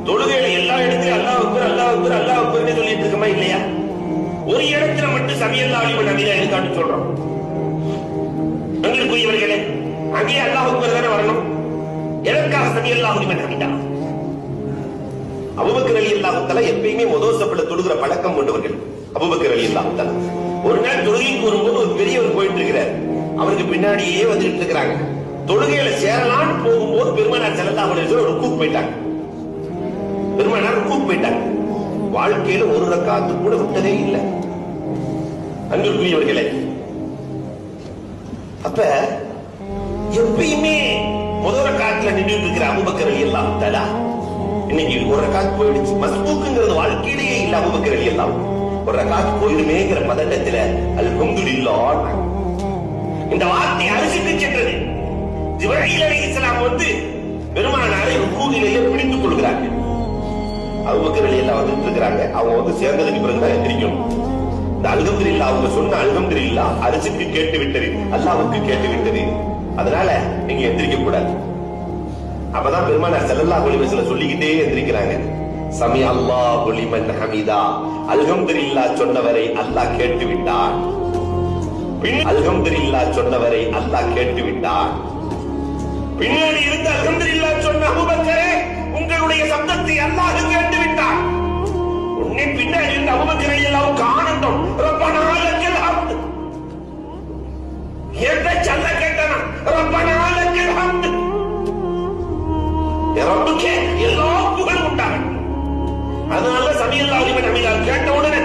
தொழுகையில எல்லா இடத்துலயும் அல்லாஹ் அக்பர் அல்லாஹ் அக்பர் அல்லாஹ் அக்பர்னு சொல்லிட்டு இருக்கமா இல்லையா? ஒரு இடத்துல மட்டும் சமியல்லாஹு லிமன் ஹமீதா இருக்கான்னு சொல்றோம். அங்கிருக்குரியவர்களே, அங்கே அல்லாஹ் அக்பர் தானே வரணும். எதற்காக சமியல்லாஹு லிமன் ஹமீதா? அபூபக்கர் ரலியல்லாஹு தஆலா எப்பயுமே முதோசப்பட தொழுகிற பழக்கம் கொண்டவர்கள். அபூபக்கர் ரலியல்லாஹு தஆலா ஒரு நாள் தொழுகைக்கு வரும்போது ஒரு பெரியவர் போயிட்டு இருக்கிறார். அவருக்கு பின்னாடியே வந்துட்டு இருக்கிறாங்க. தொழுகையில சேரலான்னு போகும்போது பெருமானார் ஸல்லல்லாஹு அலைஹி வஸல்லம் ருக்கூக்கு போயிட்டாங்க. பெருமானார் ருக்கூக்கு போயிட்டாங்க. வாழ்க்கையில ஒரு ரக்காத்து கூட விட்டதே இல்லை. அன்பிற்குரியவர்களே, அப்ப எப்பயுமே முதல் ரக்காத்துல நின்று இருக்கிற அபூபக்கர் ரலியல்லாஹு தஆலா இன்னைக்கு ஒரு ரக்காத் போயிடுச்சு. மஸ்பூக்குங்கிறது வாழ்க்கையிலேயே இல்ல. அபூபக்கர் ரலியல்லாஹு ஒரு ரக்காத் போயிருமேங்கிற பதட்டத்துல அல்ஹம்துலில்லாஹ் இந்த வார்த்தை அரிசிட்டு சென்றது. ஜிப்ரீல் அலைஹிஸ்ஸலாம் வந்து பெருமானாரை ருக்கூவிலேயே பிடித்துக் கொள்கிறாங்க. அபூபக்கர் ரலியல்லாஹு வந்துட்டு இருக்கிறாங்க. அவங்க வந்து சேர்ந்ததுக்கு பிறகுதான் எந்திரிக்கணும். இந்த அல்ஹம்துலில்லாஹ் அவங்க சொன்ன அல்ஹம்துலில்லாஹ் அரிசிக்கு கேட்டு விட்டது, அல்லாஹ்வுக்கு கேட்டு விட்டது. அதனால நீங்க எந்திரிக்க கூடாது. அப்பதான் பெருமானார் ஸல்லல்லாஹு அலைஹி வஸல்லம் சொல்லிக்கிட்டே எந்திரிக்கிறாங்க. சமி அல்லாஹு லிமன் ஹமீதா, அல்ஹம்துலில்லாஹ் சொன்னவரை அல்லாஹ் கேட்டு விட்டார். அல்ஹம்துலில்லாஹ் சொன்னவரை அல்லாஹ் கேட்டு விட்டார். பின்னாடி இருந்து அல்ஹம்துலில்லாஹ் சொன்ன அபூபக்கரே, உங்களுடைய சப்தத்தை அல்லாஹ் கேட்டு விட்டார். உன்னை பின்னாடி இருந்து அபூபக்கர் ரலியல்லாஹு காணட்டும். ரப்பனா லக்கல் ஹம்த், எதை சொல்ல கேட்டானா? ரப்பனா லக்கல் ஹம்த், ரப்புக்கே எல்லா புகழும் உண்டாகட்டும். அதனால சமியல்லாஹு லிமன் ஹமீதா கேட்ட உடனே